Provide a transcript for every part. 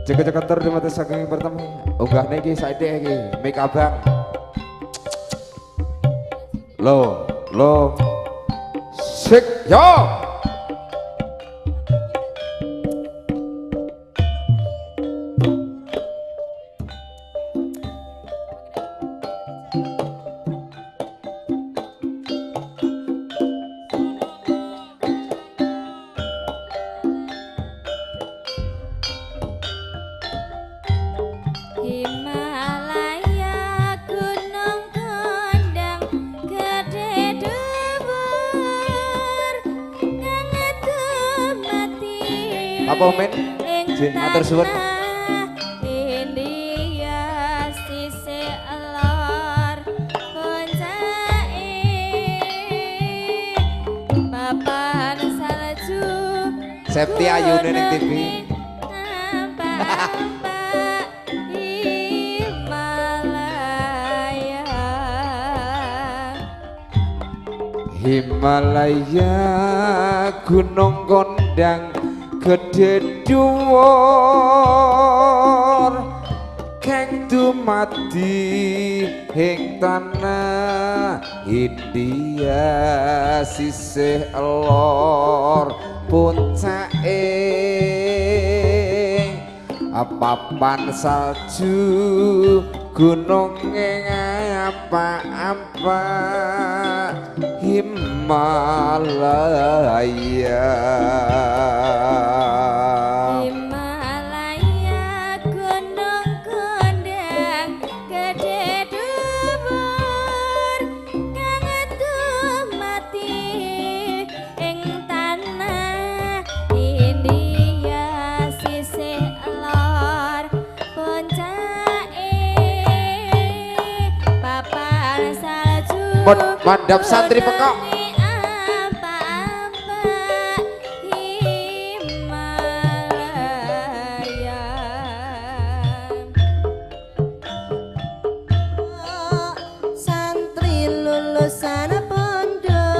Jaga-jaga tur di mata saking pertama. Unggah niki saiki iki, make abang. Lo. Sik yo. Apa men? Jin matur suwun. Septi ayune ning TV. Himalaya gunung kondang gede dhuwur kang dumadi ing tanah India sisih lor puncake papan salju gunung apa Himalaya. Himalaya gunung kondang gede dhuwur kang dumadi ing tanah India sisih lor puncake papan salju Mandap santri pekok.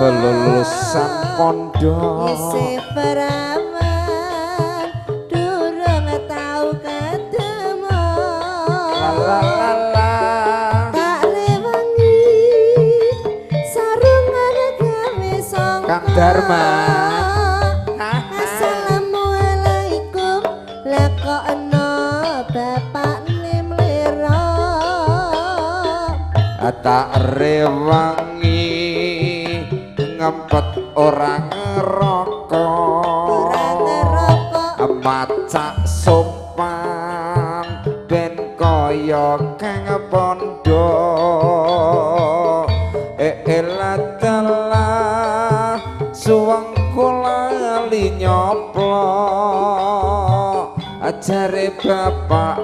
Lulusan pondok isih perawan durung tau ketemu la tak rewangi sarungan gawe sangka Kang Dharma. Assalamualaikum lah kok ana bapakne mlera tak rewangi ngempet orang ngerokok macak sopan ben kaya kang pondok eladalah suweng kula li nyoplok ajare bapak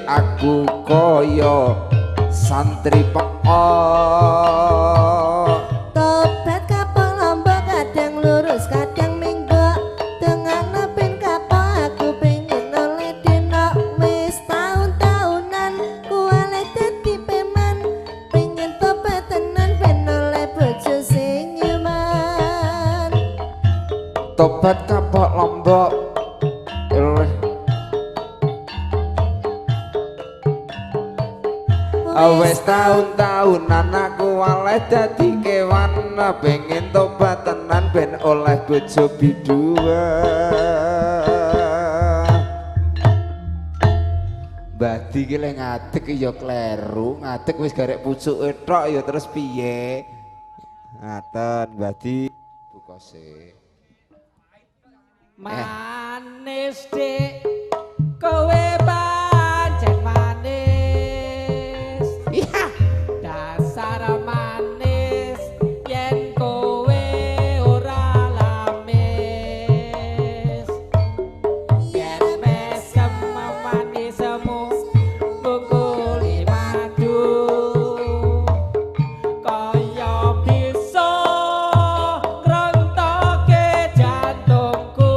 aku kaya santri pekok. Tobat kapal lombok kadang lurus kadang minggok dengan ben kapal aku pengen oleh dina wis tahun-tahunan kuale dadi peman pengen tobat tenan ben oleh bojo sing nyuman. Tobat kapal lombok wes tahun-tahunan aku oleh dadi kewan pengen tobat tenan ben oleh bojo bidua. Mbah Di ki lek ngadeg ya kleru, ngadeg wis garek pucuke tok ya terus piye? Ngaten Mbah Di buka sih. Manis dik kowe pancen manis. Iya. Dasar manis yen kowe ora lamis. Yen mesem manismu bungkuli madu. Kaya bisa ngrontoke jantungku.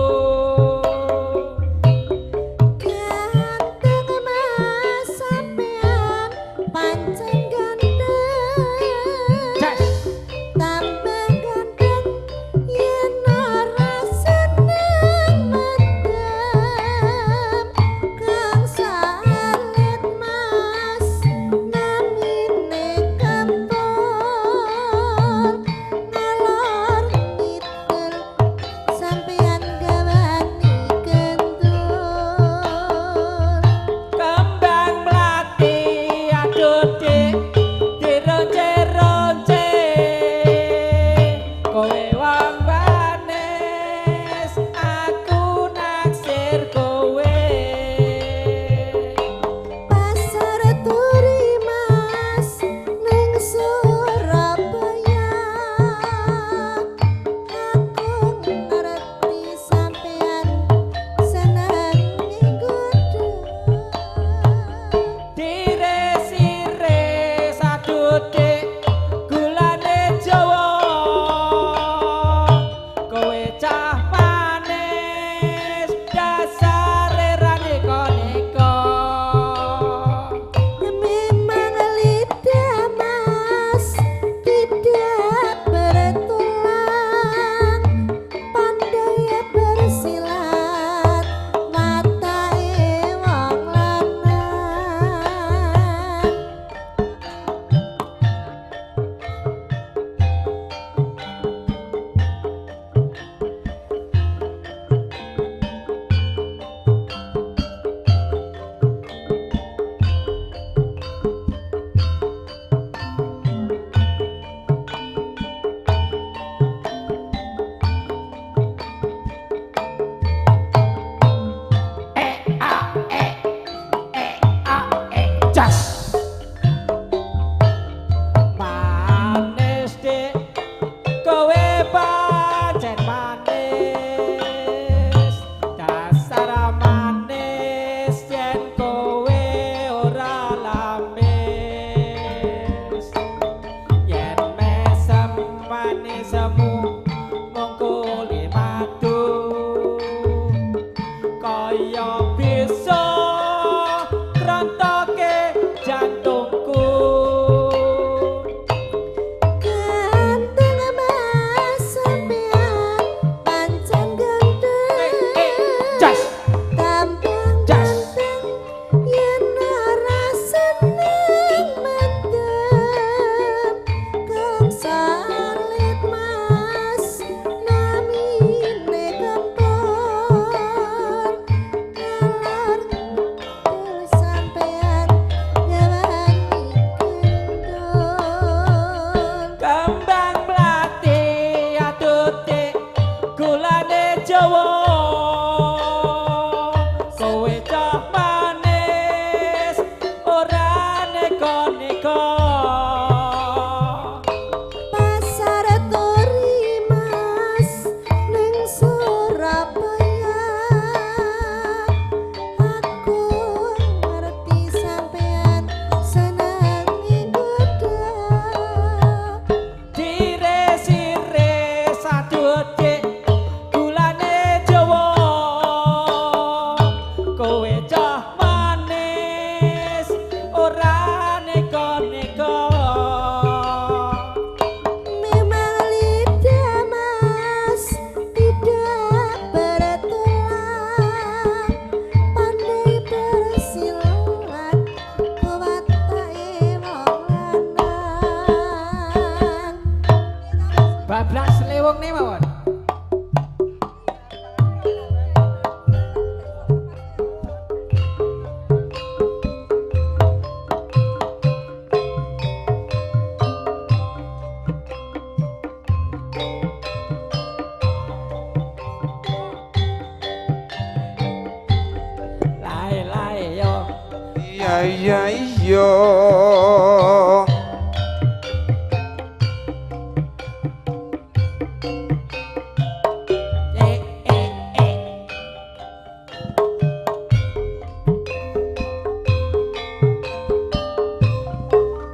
salit mas namine kempor ngalor sampean ngawani kendor Kembang melati atutik gulane Jawa kowe cah manis ora neko-neko pasar turi mas ning Surabaya aku ngerti sampean senengi godha dire-sire sadudik gulane Jawa kowe cah manis ora neko-neko memang lidah mas tidak bertulang pandai bersilat kewatake wong lanang bablas lewong nih mawon lai yo Iya iya iya. eh eh eh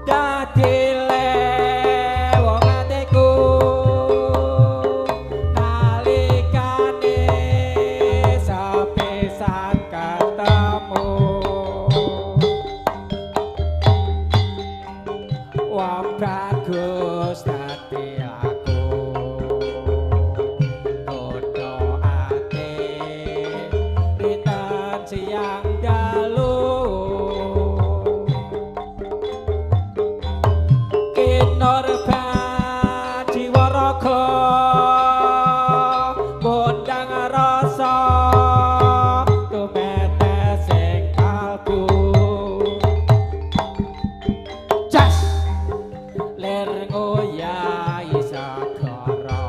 dadi lewong atiku nalikane sepisan ketemu wong bagus dadi aku kodo ati dinten siang dalu Kinurba jiwaraga ngundang rasa tumetes ing kalbu jas lir ngoyahi segara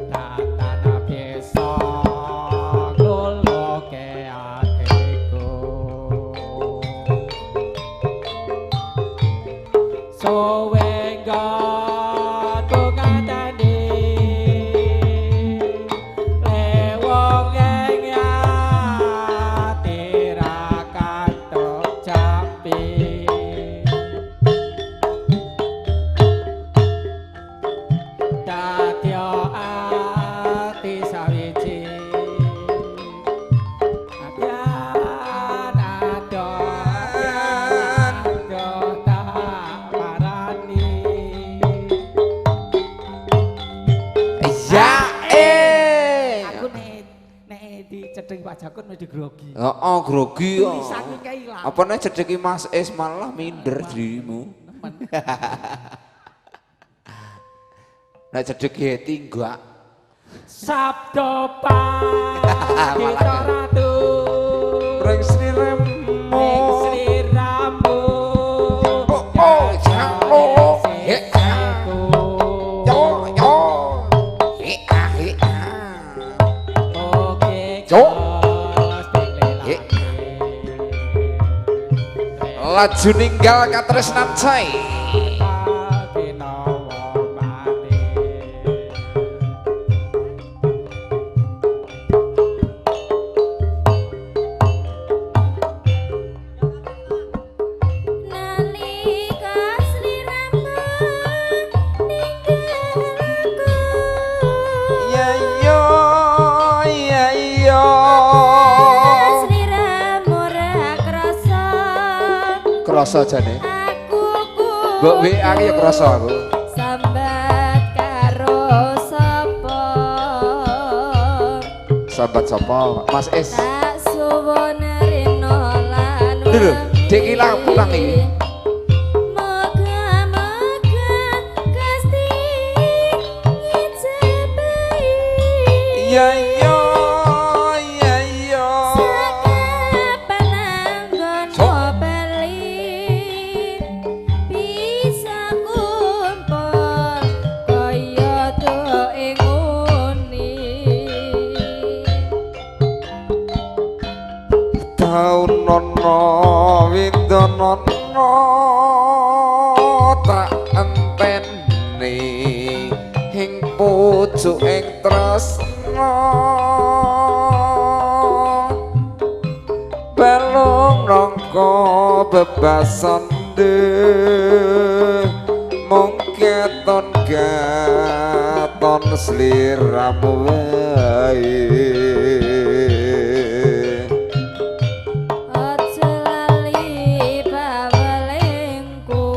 tatana bisa nguluke atiku Sowengga tunggatani lewong ing ati ra kantuk jampi dadya ati sawiji adyan ado tak parani Ya aku nek dicedhing Pak Jakun mesti grogi Heeh, grogi yo. tulisane kae ilang Apa nek cedeki Mas Es malah minder dirimu. Nek cedeki tinggak. Sabdo Pandita Ratu Ring sliremu. ing sliramu jangan Yo yo. Oke Jo. Gusti Lelaki. Laju ninggal katresnan cai. nalika sliramu ninggalku Ya yo ya yo. sliramu ora krasa Krasa jane. aku Mbok WA ki ya krasa aku. sambat karo sapa Sahabat sapa? Mas Es. tak suwun rino lan Lho, Dek ilang pulang iki. Moga-moga tak enteni ing pucuk ing tresna balung nangka bebasan mung keton gaton sliramu wae aja lali bawalengku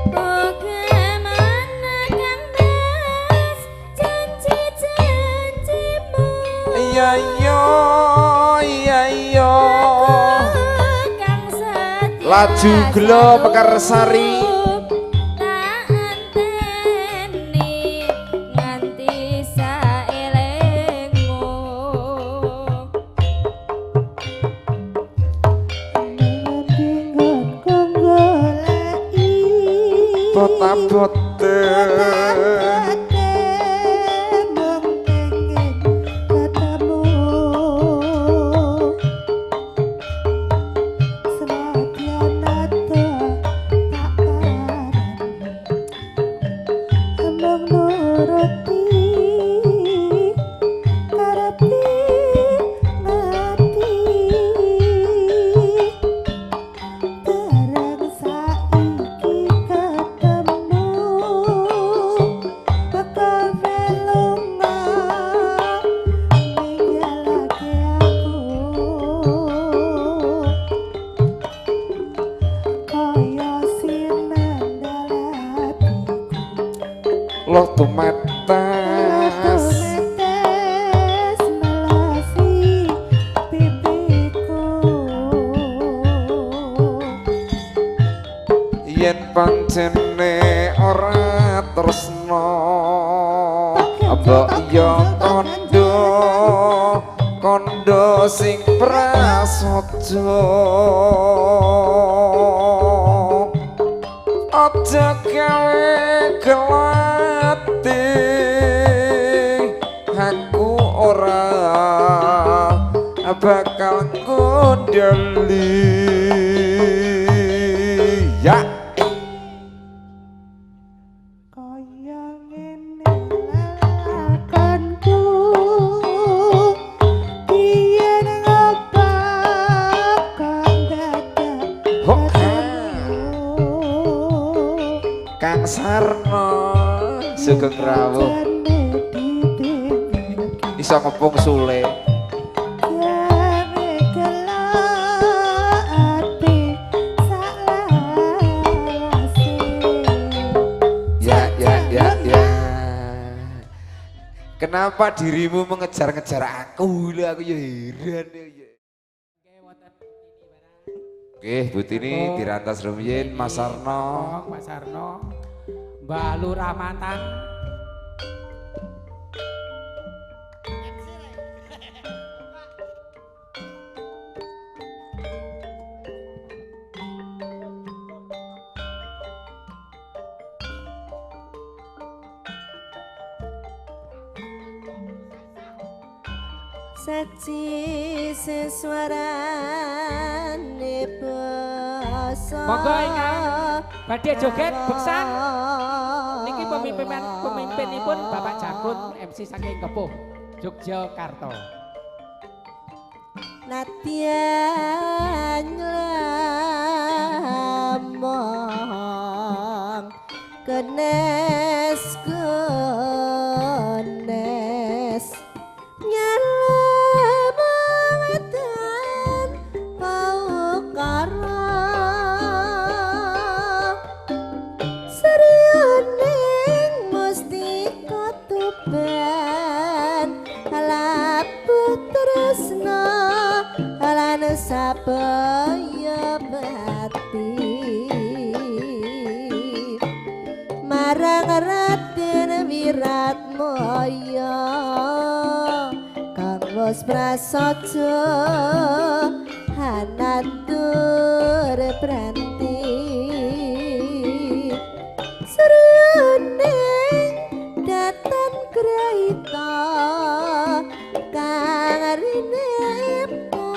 bagaimana kandas janji-janjimu iya kang setia laju gelo Mekarsari tak anteni nganti saelengmu Mendingan kang goleki bota-bote mung pengen ketemu senadyan ada tak parani amung nuruti karepe ngati dereng saiki ketemu bakal melunga ninggalake aku kaya sinandal hatiku loh tumetes metes melasi pipiku yen pancene ora tresna mbok yo kondo sing prasaja aja gawe gelati aku ora bakal ngundeli ya kaya ngene lelakonku yen ngebak dadak Hok. ketemu Kang Sarno Sugeng Rawuh jane ditinggal iso ngepung sule jane gelak ati salawase ya kenapa dirimu mengejar-ngejar aku lah aku ya heran ya oke Butini dirantas rumiyin Mas Sarno Mas Sarno Mbak Lurah Mantan saji seswarane basa Monggo ingkang badhe joget beksan niki pemimpinipun Bapak Jakun MC saking Kepuh Yogyakarta nadyan lamong kenes nyalametan paukara seriuning mustika tuban labuh tresna lan sabaya bati marang Raden Wiratmaya kang wis prasaja hanandur branti seruning datan graita kang rinepa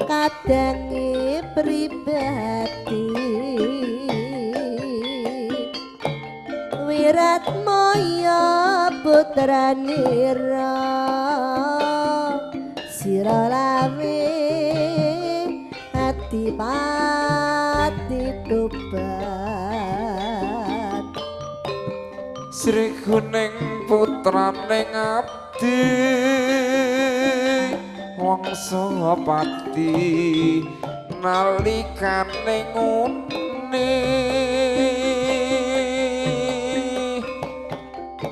kadangi pribadi putranira sira lawe ati pati tobat Sri Kuning putrane ngabdi wangsa pati nalikane ngune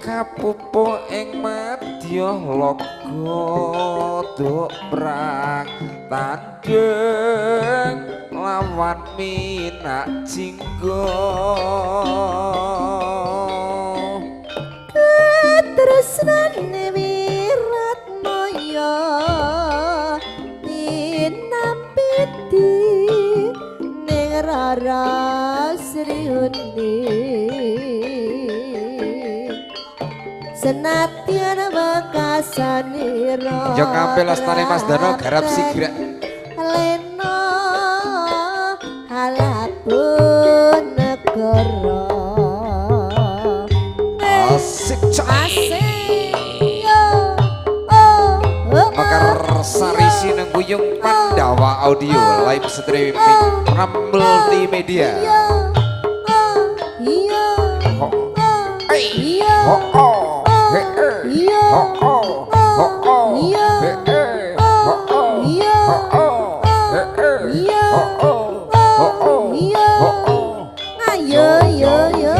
kapupuh ing madya laga duk prang tandeng lawan minak jingga tresnane Wiratmaya dinampiti ning Rara Sriundi senadyan wekasanira yo kampil lestari Mas Dono garap sigrek lena halaku negara asik asik yo oh Mekar Sari Sinengguyung Pandawa Audio live streaming multimedia iya iya oh oh iya oh oh oh oh iya iya iya iya ayo yo yo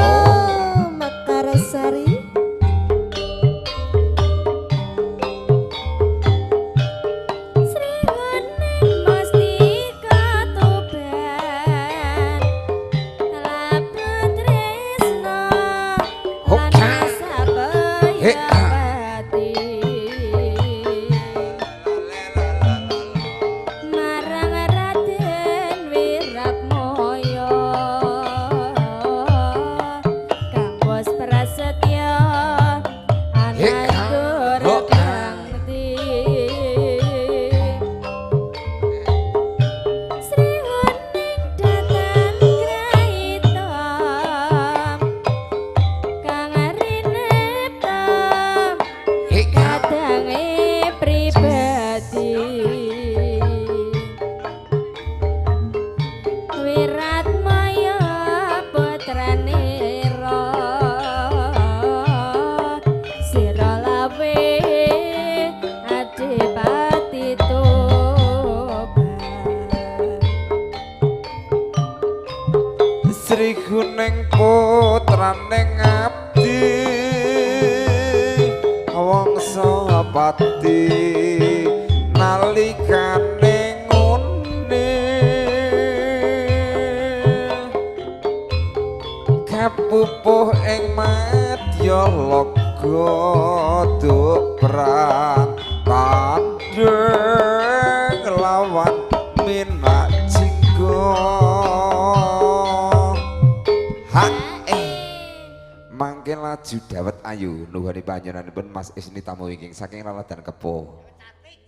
Mekar Sari Sri Kuning putrane ngabdi wangsa pati nalikane ngune kapupuh ing madya laga duk prang tandeng lawan minak jingga mangke laju dawet ayu nuhani panjenenganipun Mas Isni tamu wingking saking Laladan Kepo.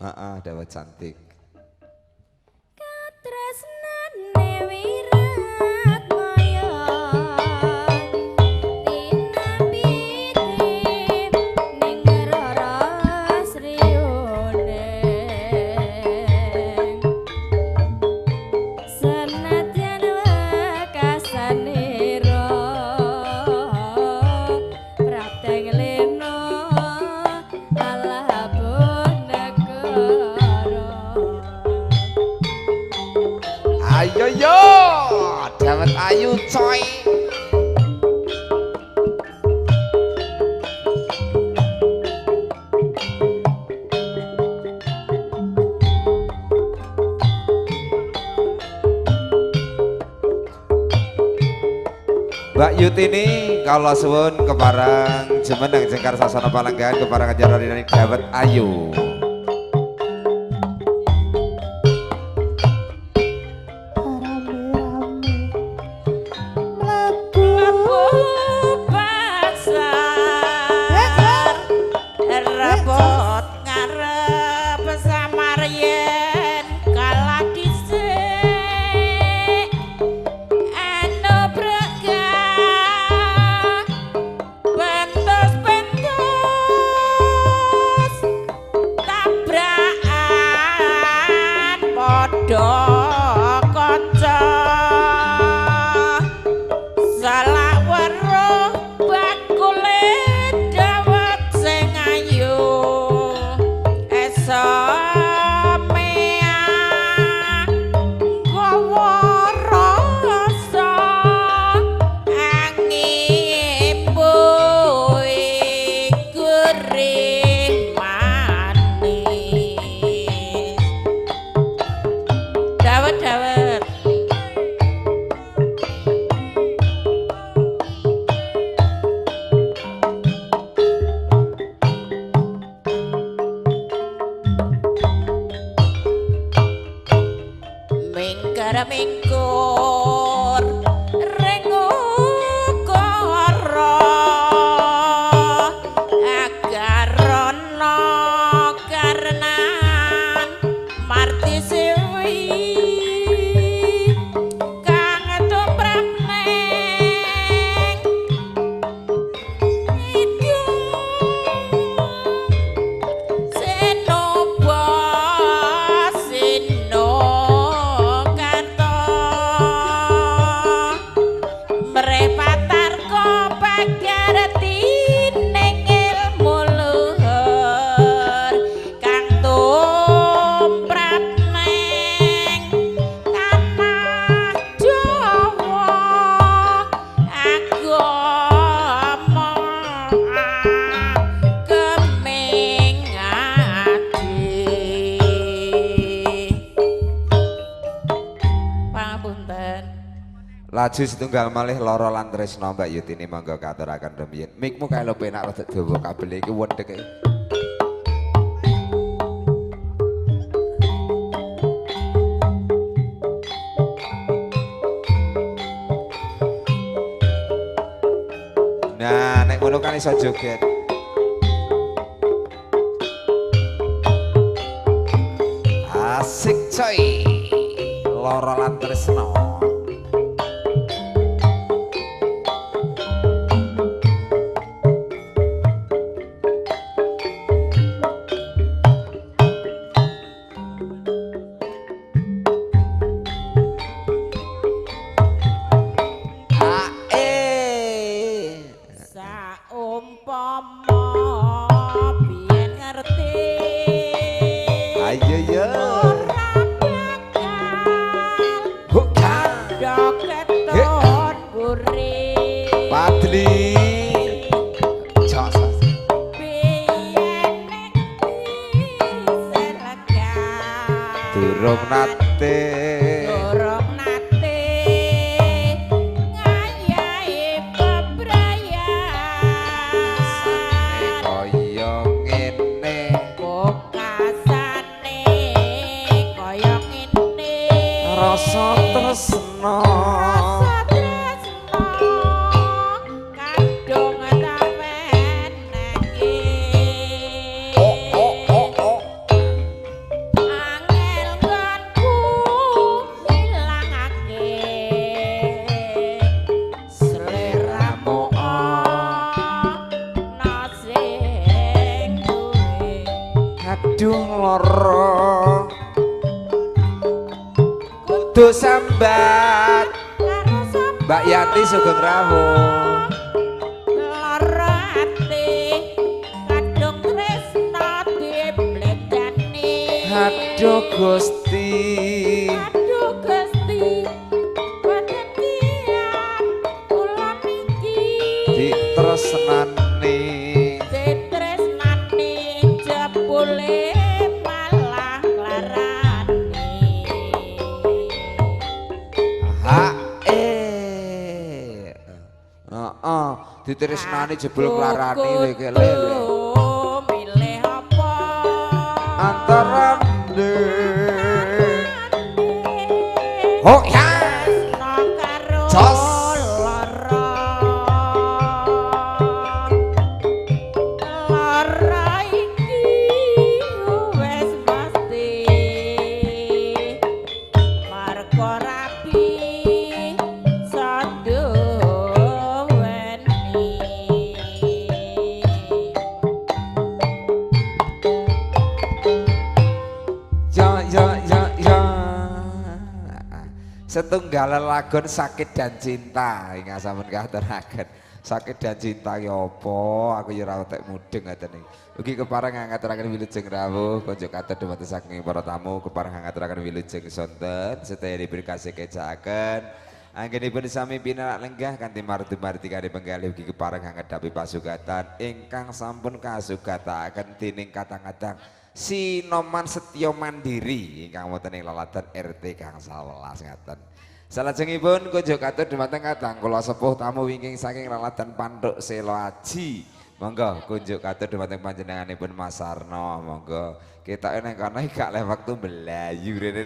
Heeh, dawet cantik. katresnane Wiratmaya dinampiti ning Rara Sriuning senadyan wekasanira prateng lena alabun negara Ayo yo, dawet ayu coy. Mbak Yutini kalau suwun keparang Jemenang Jengkar Sasana Palenggan keparang ajaran ini dawet ayu. Rabot ngarep samaryen kalah dhisik eno brega bentos-bentos weruh bakule dawet sing ayu esok mea gawa rasa angin boy gurih manis dawet-dawet mingkur rengukara agarono karenan marti sewi kang tumrap neng idung senoba seno mrepatar ko pagarti ning ilmu luhur kang tumrap ning tanah Jawa agama keming ati pangapunten. Laju setunggal malih loro lan tresno Mbak Yutini monggo katuraken rembiyen. Mikmu kae lho penak rada dawa kabel iki wendhek. Nah, nek ngono kan iso joget. Asik coy. Loro lan tresno. Durung nate ngayahi bebrayan kaya ngene kokasane kaya ngene rasa tresna kadung tawenake aduh lara kudu sambat Mbak Yanti Sugeng Rawuh lara ati kadung tresna dibledani aduh Gusti ditresnani jebule malah nglarani ditresnani jebul nglarani lele milih apa antara oh ya jos setunggal lagon sakit dan cinta ingkang sampun katuraken. Sakit dan cinta ya apa? Aku ya ora tek mudeng ngaten iki. Ugi kepareng ngaturaken wilujeng rawuh konjuk katur dumateng saking para tamu kepareng ngaturaken wilujeng sonten sedaya diberi kasih kecakaken. Anggenipun sami pinarak lenggah kanthi marti-marti kali penggalih ugi kepareng ngadapi pasugatan ingkang sampun kasugataken dening kadang-kadang Sinoman Setyo Mandiri ingkang wonten ing laladan RT Gang 11 ngaten. Salajengipun kunjuk katur dumateng kadang kula sepuh tamu wingking saking laladan Panduk Selo Aji. Monggo kunjuk katur dumateng panjenenganipun Mas Sarno. Monggo ketoke nang kono gak leh wektu mblayu rene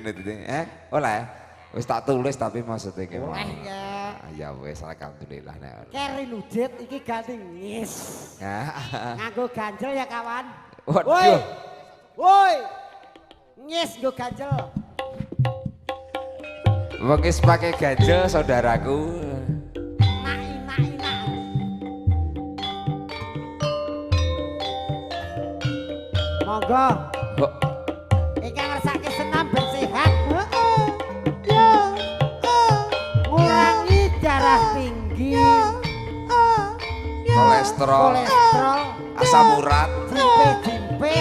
oleh. Wis tak tulis tapi maksudnya ki mau. Ya wis alhamdulillah nek. Keri nudit iki ganti ngis. Nganggo ganjel ya kawan. Waduh. Woi. Ngis nggo ganjel. Wengis pakai ganjel saudaraku. Monggo. Ingkang ngersake senam ben sehat. Ngurangi darah tinggi. Kolesterol. Asam urat. Dimpe-dimpe.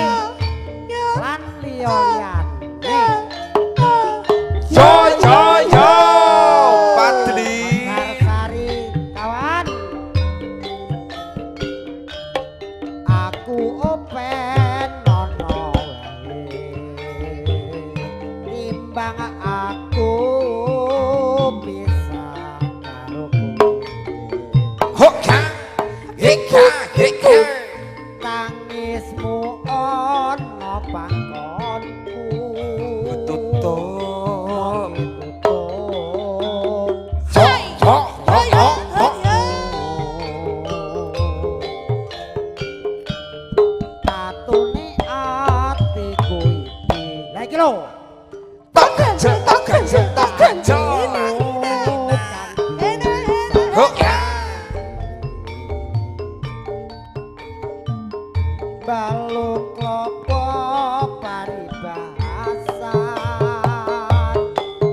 Lan liya-liyane. Yo Padli Sari kawan aku open nono timbang aku bisa karo Hoka Hika Hika tangismu ono pangkonku Tutup balung klopo paribasan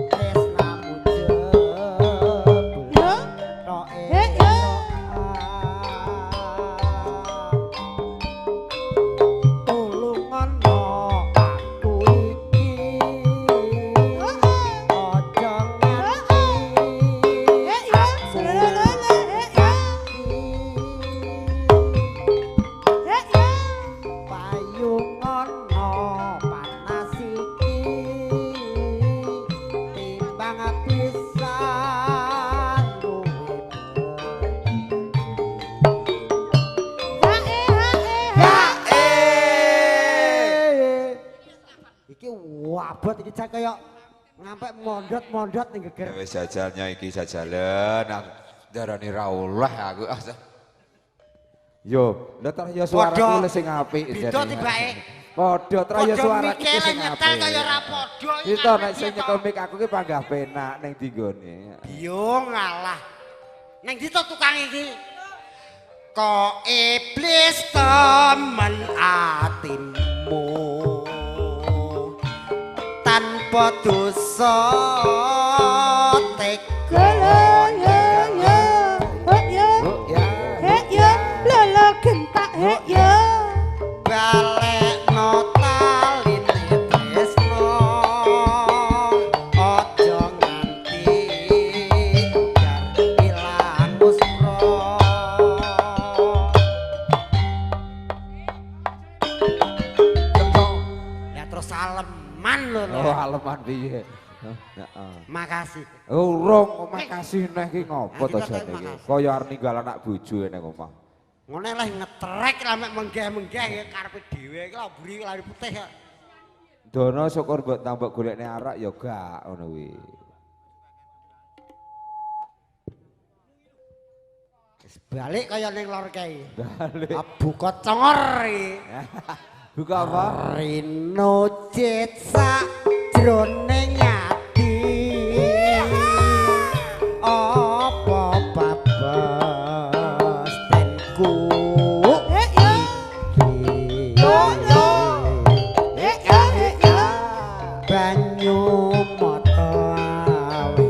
tresnamu jebul tulungono aku iki ojo payungono panas iki timbang pisan luwih iki wabot iki cak kaya ngampe mondot-mondot ning geger. wis jajalnya iki jajalan aku darani ra oleh aku. Yo, ndak ya suaraku sing apik jane. Beda tibake. Padha traya suaraku Mikir sing nyetel apik. kaya ra padha. Itu nek sing nyekel mik aku ki panggah penak ning dinggone. Yo ngalah. Ning ndi to tukang iki? Kok iblis temen atimu tanpa dosa tega balekno taline tresno aja nganti jar ilang musra ya terus aleman lho Oh, aleman piye? Heeh. makasih Urung makasih neh ki ngopo to Kita jane terima iki? kasih. Kaya arep ninggal anak bojo ning omah. ngene lah ngetrek lah mek menggeh-menggeh ya karepe dhewe iki lah mburi lari putih ya Dono syukur mbok tambah golekne arak ya gak ngono kuwi. wis balik kaya ning lor kae Balik. buka congor iki Buka apa? Rino cetsa jroning ati apa babas tenku banyu mata awe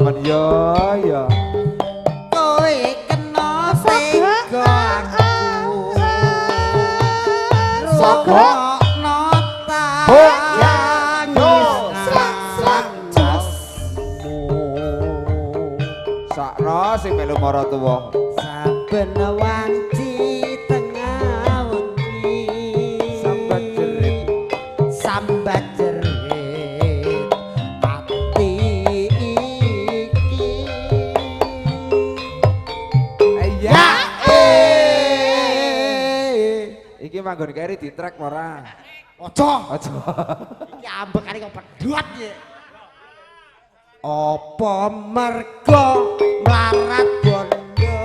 men ya. Kowe kena sego aku. Sego nota. Sakno sing melu maratuwa. Saben wanci tengah wengi. Sambat jerit ati iki. Ya iki manggon keri di track ora? Ojo. Aja. Iki ambekane kok pedhot ya. Apa mergo mlarat bondo.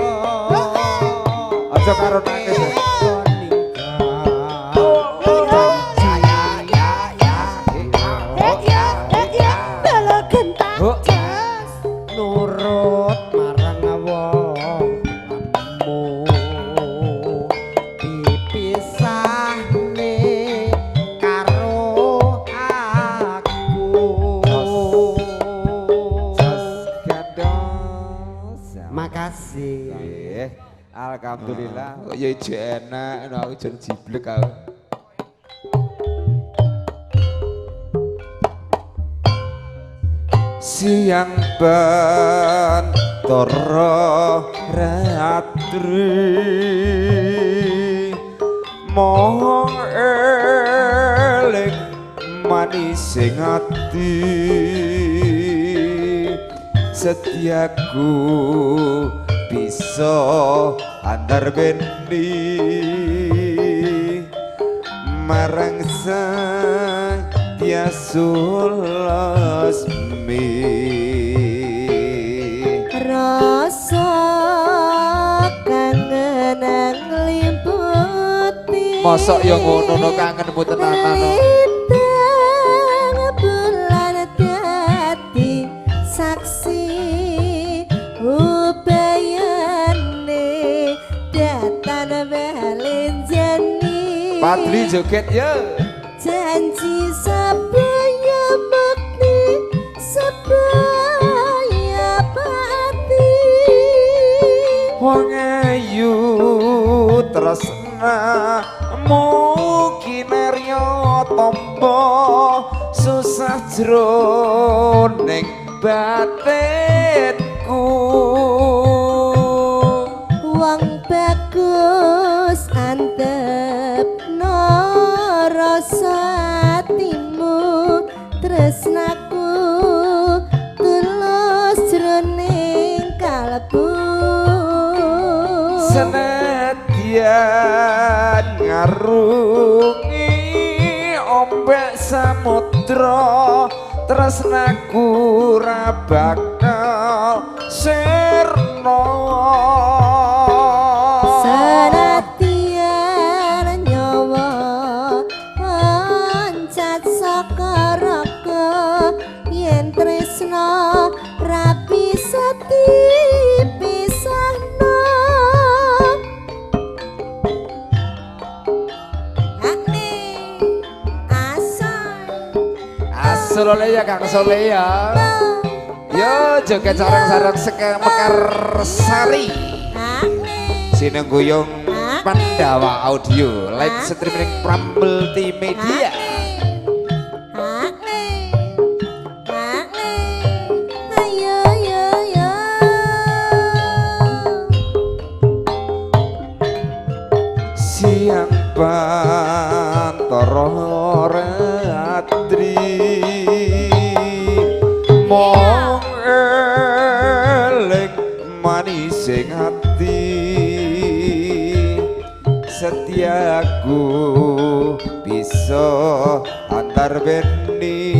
Aja karo nangis. Nurut marang wong tuamu dipisahne karo aku. Makasih. Alhamdulillah kok ya ijo enak aku jan jiblek aku. Siang bantara ratri mong eling manising ati setiaku bisa andar bendi marang sang tiasul lasmi rasa kangen ngliputi mosok ya ngono kangenmu tenanan lintang bulan dadi saksi ubayane datan belenjani Patri joget ya janji sebaya bakti sebaya pati wong ayu tresna mukinarya tampa susah jroning batinku wong bagus antepno rasa atimu tresnaku tulus jroning kalbu senadyan ngarungi ombak samudra tresnaku ra bakal sirna senadyan nyawa pancat saka raga yen tresna rapi seti pisahna hakne Solole ya Kang Sole ya. Yo joget sarang-sarang mekar sari. Sineng guyung Pandawa Audio live streaming Prambel Media. Siang bantara ratri mong eling manising ati setiaku bisa antar bendi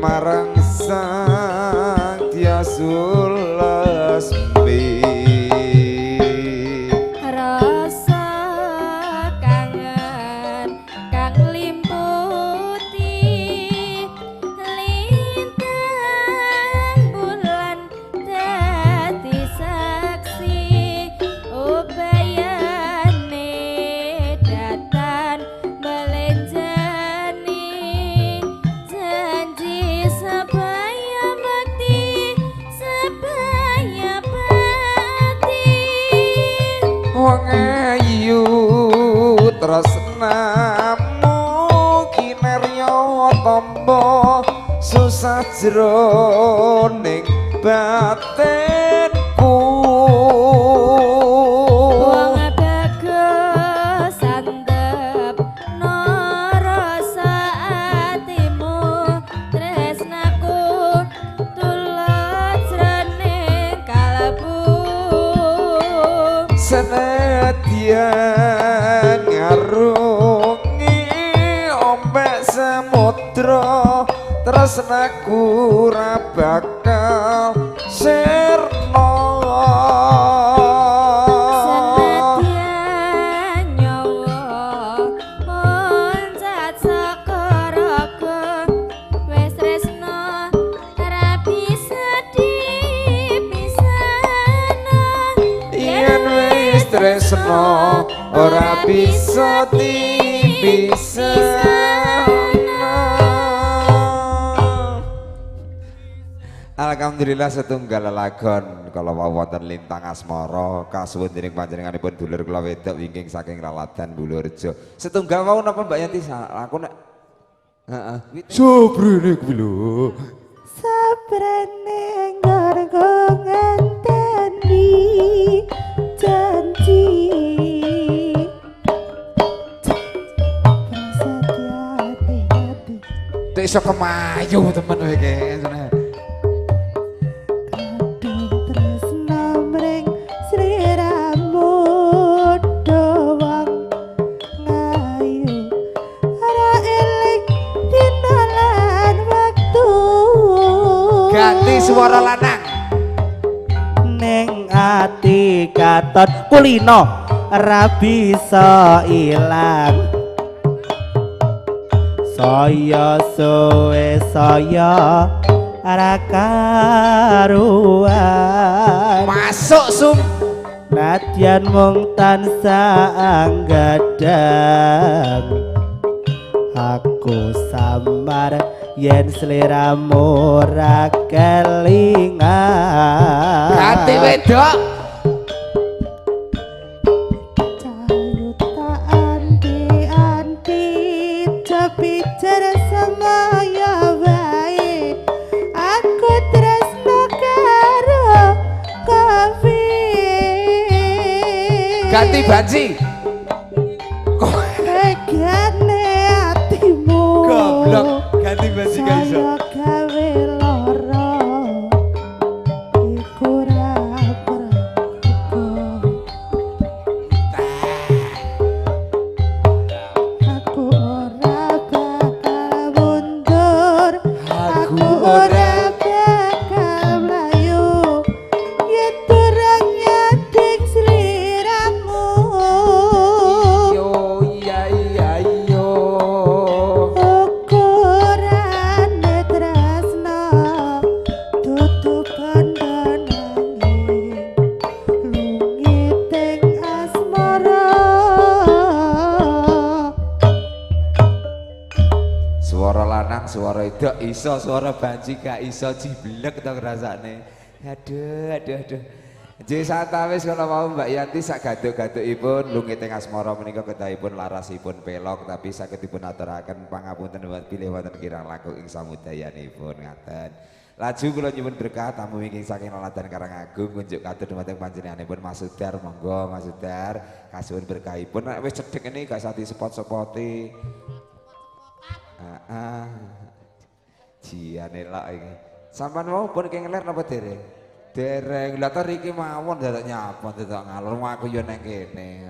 marang sang tiasul lasmi rasa kangen kang limputi lintang bulan dadi saksi ubayane datan belenjani wong ayu tresnamu kinerya tampa susah jroning batinku wong bagus sandep narasa atimu tresnaku tulus jroning kalbu senadyan ngarungi ombak samudra tresnaku ora bakal sirna senadyan nyawa oncat saka raga wis tresna ora bisa dipisahna yen wis tresna ora bisa dipisahna. Alhamdulillah setunggal lelagon kalau wonten lintang asmara kasuwun dening panjenenganipun dulur kula wedok wingking saking Raladan Bulurjo. Setunggal wau napa Mbak Yanti? Aku nek heeh. Sobrene kuwi lho. sabrene nggo ngenteni janji hati-hati Tek iso kemayu temen kowe iki. kadung tresna mring sliramu doang ngayu ora eling dina lan waktu Ganti suara lanang. Ning ati katon kulino ora bisa ilang saya suwe saya ora karuan Masuk sum. nadyan mung tansah anggadang aku samar yen sliramu ora kelingan Ganti wedok. cahayu tak anti-anti tapi semaya wae aku tresno karo kopi Ganti banci. regane atimu Goblok, ganti banci gak iso. saya gawe lara iku ora aku ora bakal mundur aku ora bakal mlayu yen durung nyading sliramu Yo iya iya yo. ukurane tresna tutup kandhanane lungiting asmara Suara lanang, suara wedok iso, suara banci gak iso jiblek to ngrasakne. Aduh. Jadi santawis kalau mau Mbak Yanti sak gaduk-gadukipun lungiting asmara menika kedahipun larasipun pelok tapi saged dipun aturaken pangapunten buat pilih wonten kirang langkung ing samudayanipun ngaten. Laju kula nyuwun berkah tamu wingking saking Raladan Karangagung kunjuk katut dumateng panjenenganipun Mas Sudar, monggo Mas Sudar kasuwun berkahipun. Nek wis cedhek ini gak usah disepot-sepoti. Jiane lak iki. Sampeyan mau pun kengeler napa dereng? Dereng. Lah to riki mawon dadak nyapa dadak ngalor aku yo nang kene.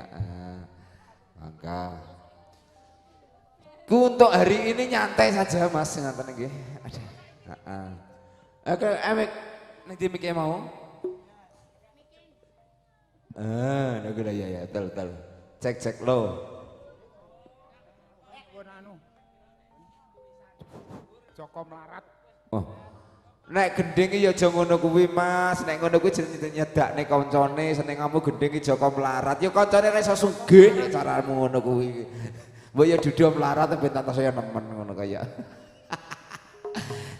Mangga. Untuk hari ini nyantai saja Mas ngaten nggih. Aduh. Heeh. Oke, emek ning di mike mau. Nek ya tel. Cek lo. Joko Melarat. Oh. Nek gending ya aja ngono kuwi Mas, nek ngono kuwi jenenge nyedakne kancane, senengamu gending Joko Melarat. Ya kancane ora iso sugih nek caramu ngono kuwi. Mbok ya dudu melarat ben tak saya nemen ngono kaya.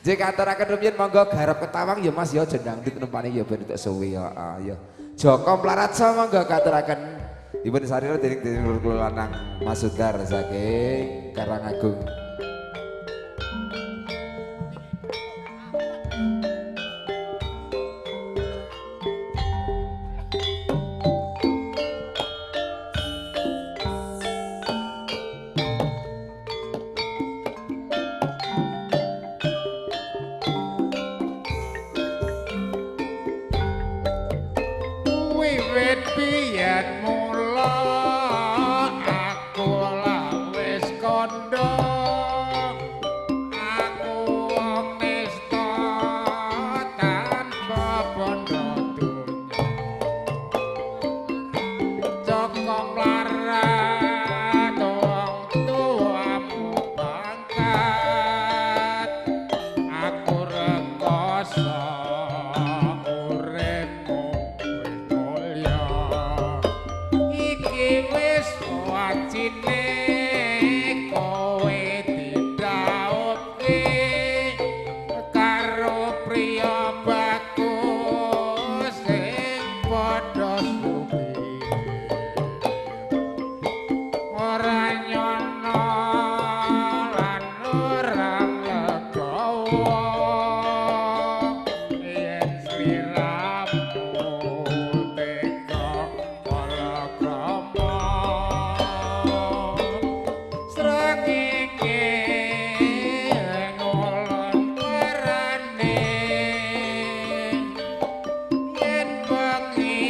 Jek aturaken rumiyin monggo garap ketawang ya Mas ya aja dangdut numpane ya ben entuk suwi ya. Ya. Joko Melarat sa monggo katuraken Dipun sarira dening kula lanang Mas Sundar saking Karangagung. Wiwit biyen mula aku lah wis kandha aku wong nista tanpa bondo donya Joko mlarat wong tuamu bangkat aku rekoso uripmu wis wajine kowe didhauke karo priya bagus sing padha sugih ora nyono lan ora legawa yen sliramu teka palakrama srengenge ngolon perane yen bengi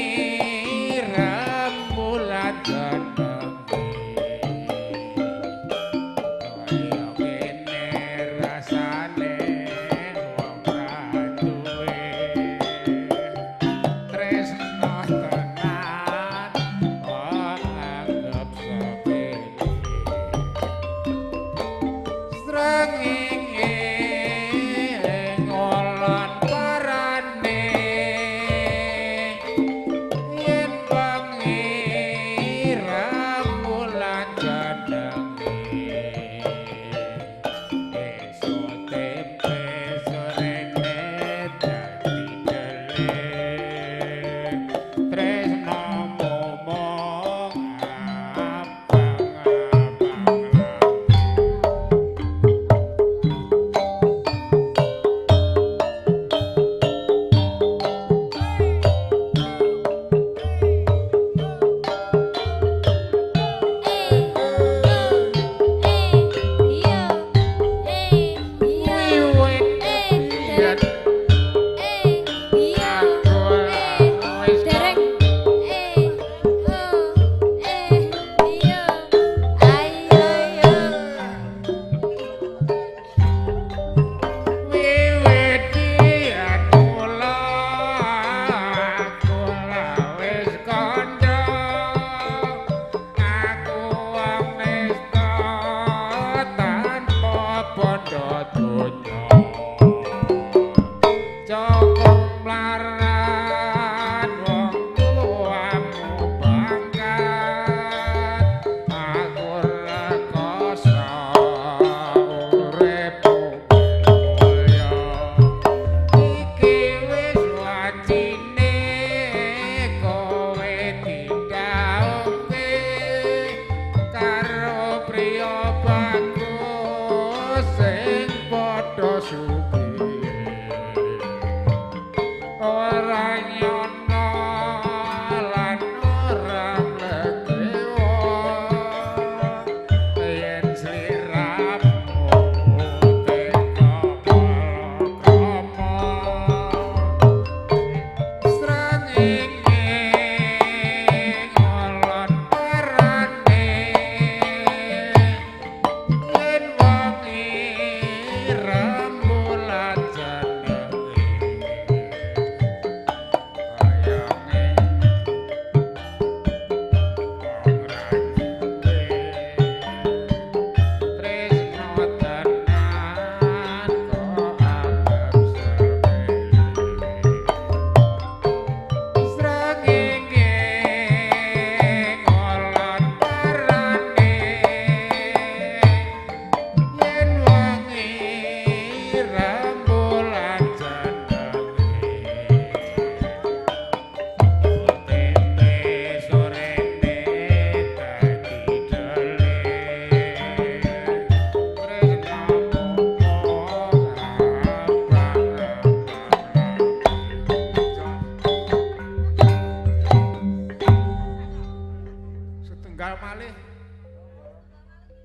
tunggal malih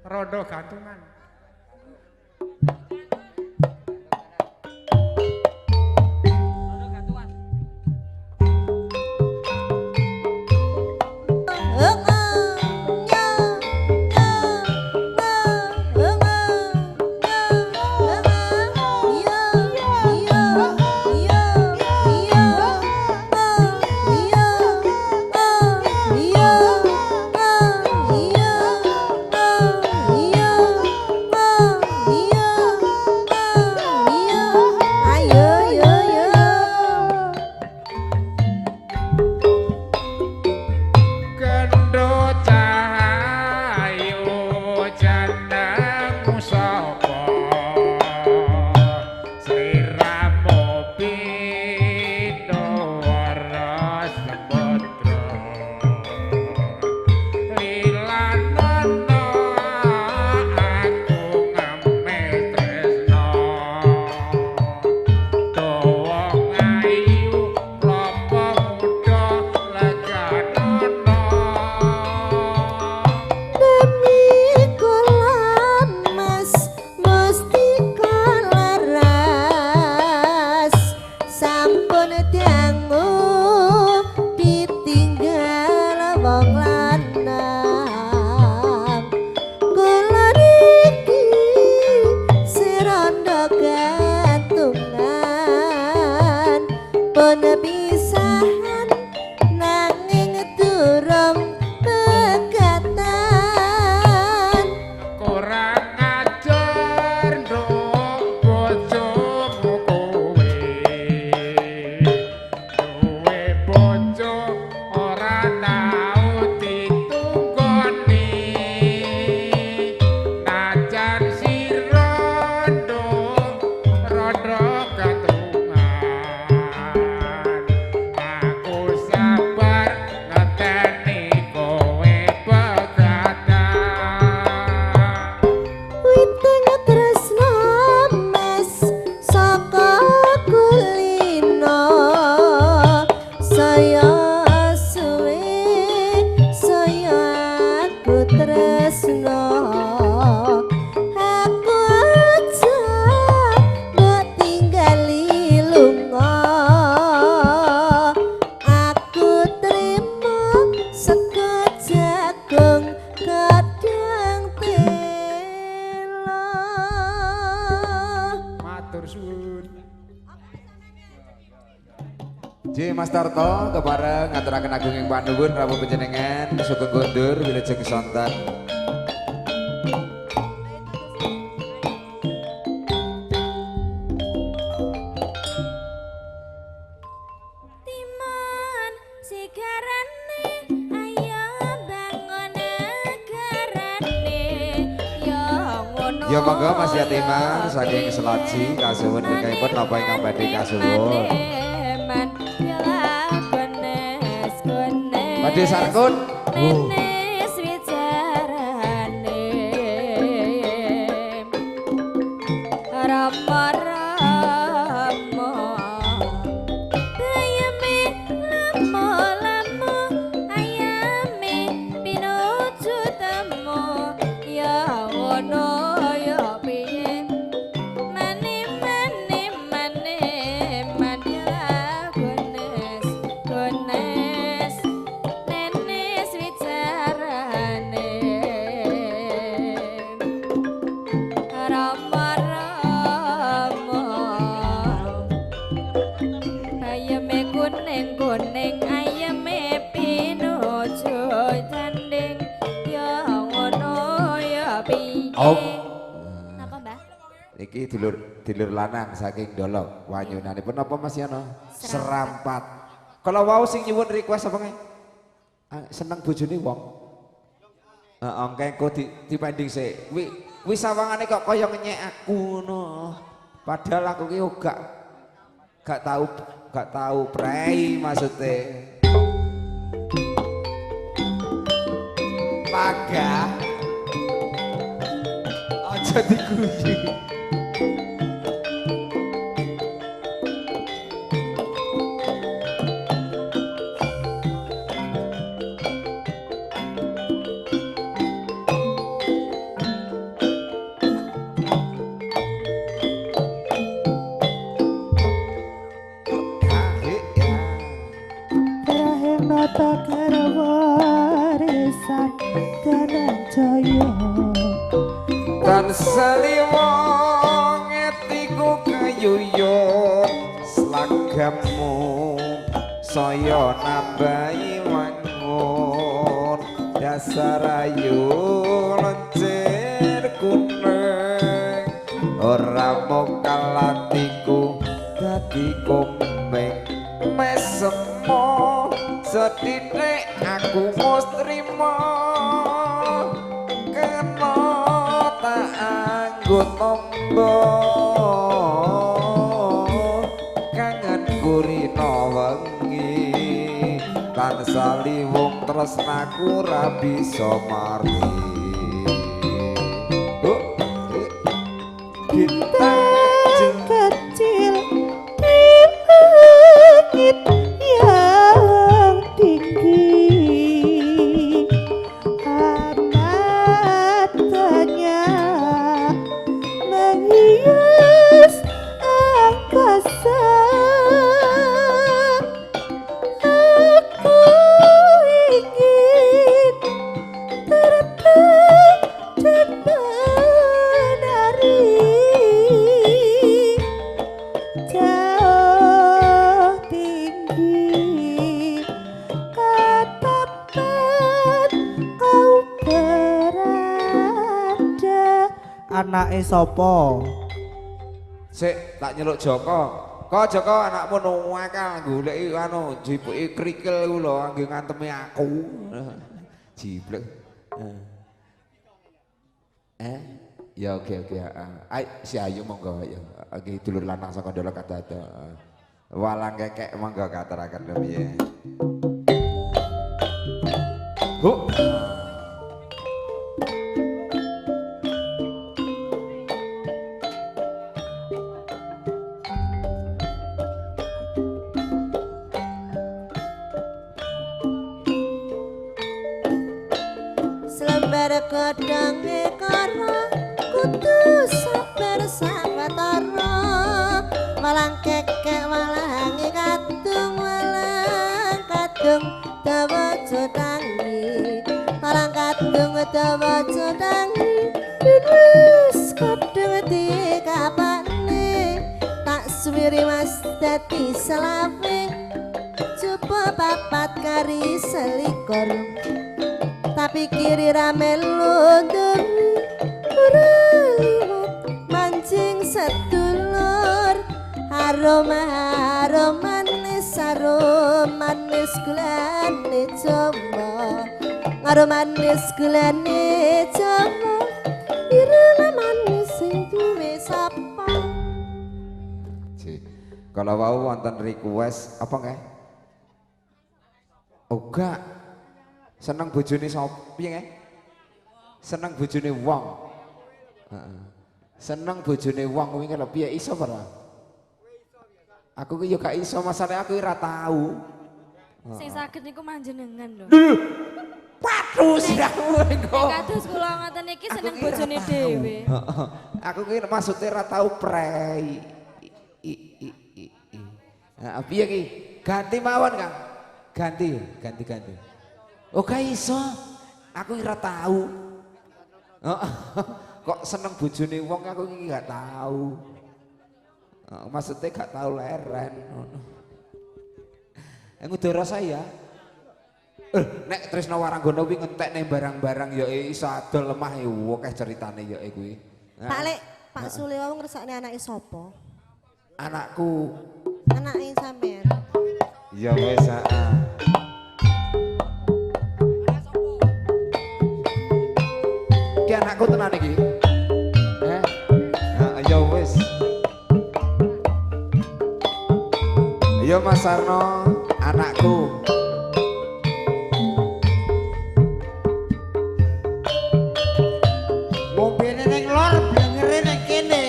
rondo gantungan. Ji Mas Tarto kepareng ngaturaken agung ing panuwun rawuh panjenengan sugeng kondur wilujeng sonten. Timun sigarane ayo bangun negarane ya ngono. Ya monggo Mas Yatimah saking Selaji kasuwun berkaipun napa ingkang badhe kasuwun. Badhe sarkun. Nenes wicarane rama-rama ayame lamo-lamo ayame pinuju temu ya ngono ya piye mane gones nenes wicarane rama-rama ayame kuning-kuning ayame pinuju tanding ya ngono ya piye. Napa Mbah? Iki dulur lanang saking Dolok wanyunanipun napa Mas Yono? Serampat. Kalau wau sing nyuwun request apa nge? Seneng bojone wong. Heeh, engko dipending sik. Wi sawangane kok kaya ngenyek aku ngono. Padahal aku ki gak tahu prei maksude. Pagah. Aja diguyu. warisan Dananjaya tan seliwong etiku kayuyut slagamu saya nambahi wangun dasar ayu lencir kuning ora mokal atiku dadi komeng mesemo sedidik aku mus trima kena tak anggo tombo kangen kurina wengi tansah liwung tresnaku ra bisa mari kita kecil di langit yang tinggi matanya menghias angkasa aku ingin terbang dan menari jauh tinggi katapan kau berada. Anake sapa? sik tak nyeluk Joko. Kok Joko anakmu nuwakal goleki anu jipuki krikil ku lho anggo ngantemi aku. Jiblek. Ya oke heeh. Ai si Ayu monggo ya. Iki dulur lanang saka Ndolo Kadada. Walang kekek monggo kateraken piye. Bu. Selembar godhonge karo kudu sabar sawetara walang kekek walange kadung walang kadung dawa jotangi walang kadung dawa jotangi wis kadung dikapane tak suwiri mas dadi selawe coba papat kari selikur tapi kiri rame lundur ora liwat mancing sedulur aroma manis gulane Jawa manis gulane Jawa irama manis sing duwe sapa. Kalau wau wonten request apa nggih? Oh gak. Seneng bojone sapa piye nggih? Seneng bojone wong. Heeh. Seneng bojone wong kuwi lho piye iso ora? Aku ki yo gak iso masalahe aku ora tau. Sing saged niku manjenengan lho. Waduh siramu engko. Kados kula ngoten iki seneng bojone dhewe. Heeh. Aku ki maksude ora tau prei. Nah, piye ki? Ganti mawon, Kang. Ganti. Oh gak iso, aku ora tahu. Kok seneng bojone wong aku iki gak tahu. Maksudnya gak tahu leren. Ngudara saya. Nek Trisno Waranggono kuwi ngentekne barang-barang ya iso adol lemah ya akeh ceritane ya kuwi. Pak Lek, Pak Sule wau ngresakne anake sapa? Anakku. Anake sampean. Ya wis heeh. Iki anakku tenan iki. Ya wis. Ya Mas Sarno, anakku. Mobilnya ning lor, blengere ning kene.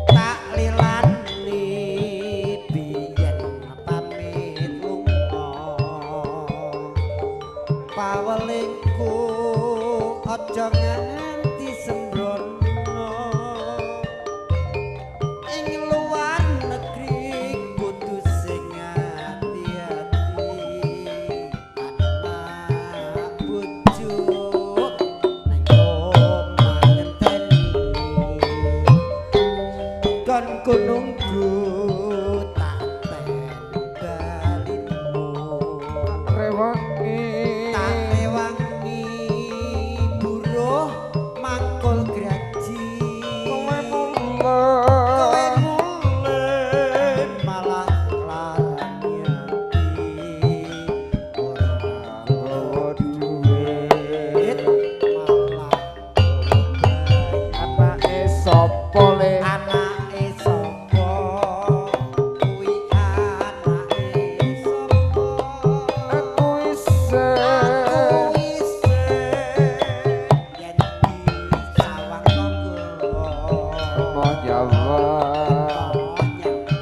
Tak lilani biyen pamit lunga. Pawelingku rawuh.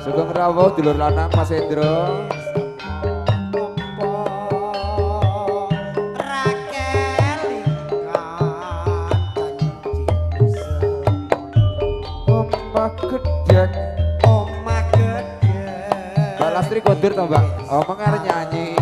Sugeng rawuh dulur lanang Mas Hendro. Omah gedhek. Mbak Lastri kondur to, Mbak? Omong arep nyanyi.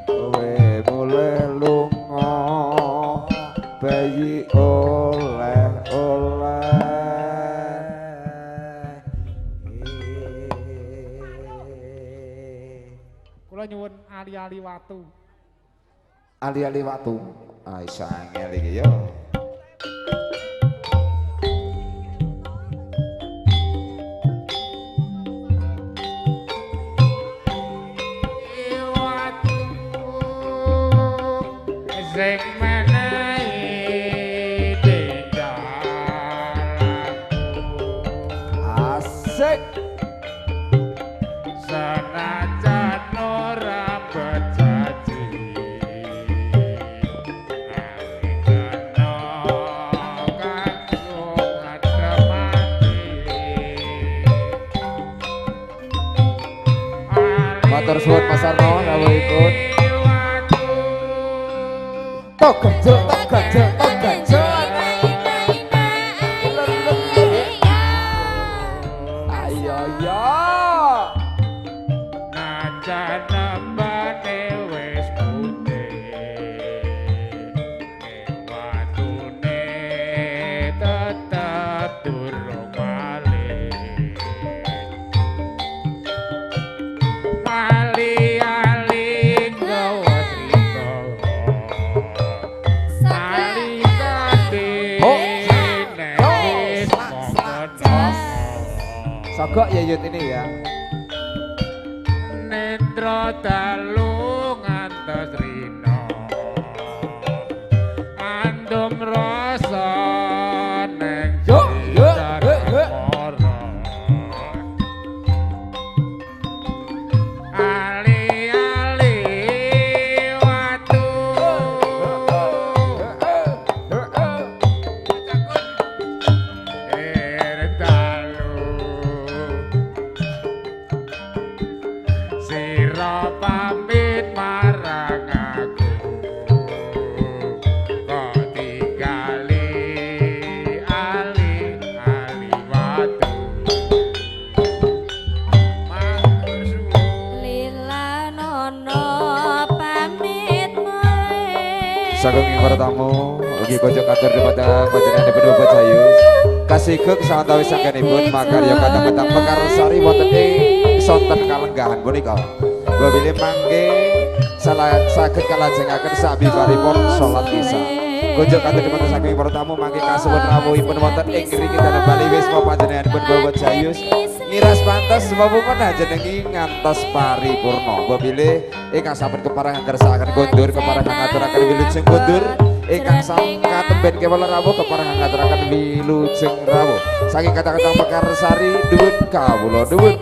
Kowe mulai lunga bayi oleh-oleh. Kula nyuwun ali-ali watu. Ali-ali watu. Ah iso angel iki yo. Watu sing menehi dendalaku. Asik. Senajan ora bejaji Matur suwun Mas Arno rawuhipun. Tok gajel, tok gajel, tok gajel. Ayo yo. najan nembane wis putih watune tetep durung malih ali gawa trito ali kate nek wis mongko Sogok ya Yud ini ya. Nendra dalu ngantos rino andum rasa neng Yuk, yuk, yuk, yuk. ali-ali watu dalu sira pamit marang aku kok tinggali ali-ali watu matur suwun Lila nono pamit mulai. Saking para tamu, ugi kocok katur daripada panjenengan dipun Bapak Jayus. Kasih ke kesawatawis sangkanipun makarya kata-kata pekarsari wonten ing sonten kalenggahan punika. Babile mangke saged kalajengaken sabibaripun salat isya. Kocok katur daripada saking para tamu mangke kasuwun rawuhipun wonten ing ngriki dalem bali wisma panjenenganipun Bapak Jayus. Ngiras pantes sebabupun jenengi ngantos paripurna. Babile ingkang sampun keparengan kersakaken kondur keparengan ngaturaken wilujeng kondur. Ingkang sangka temben kewala rawuh keparengan ngaturaken wilujeng rawuh. Saking kata-kata pekarsari duwun kawula duwun. Sing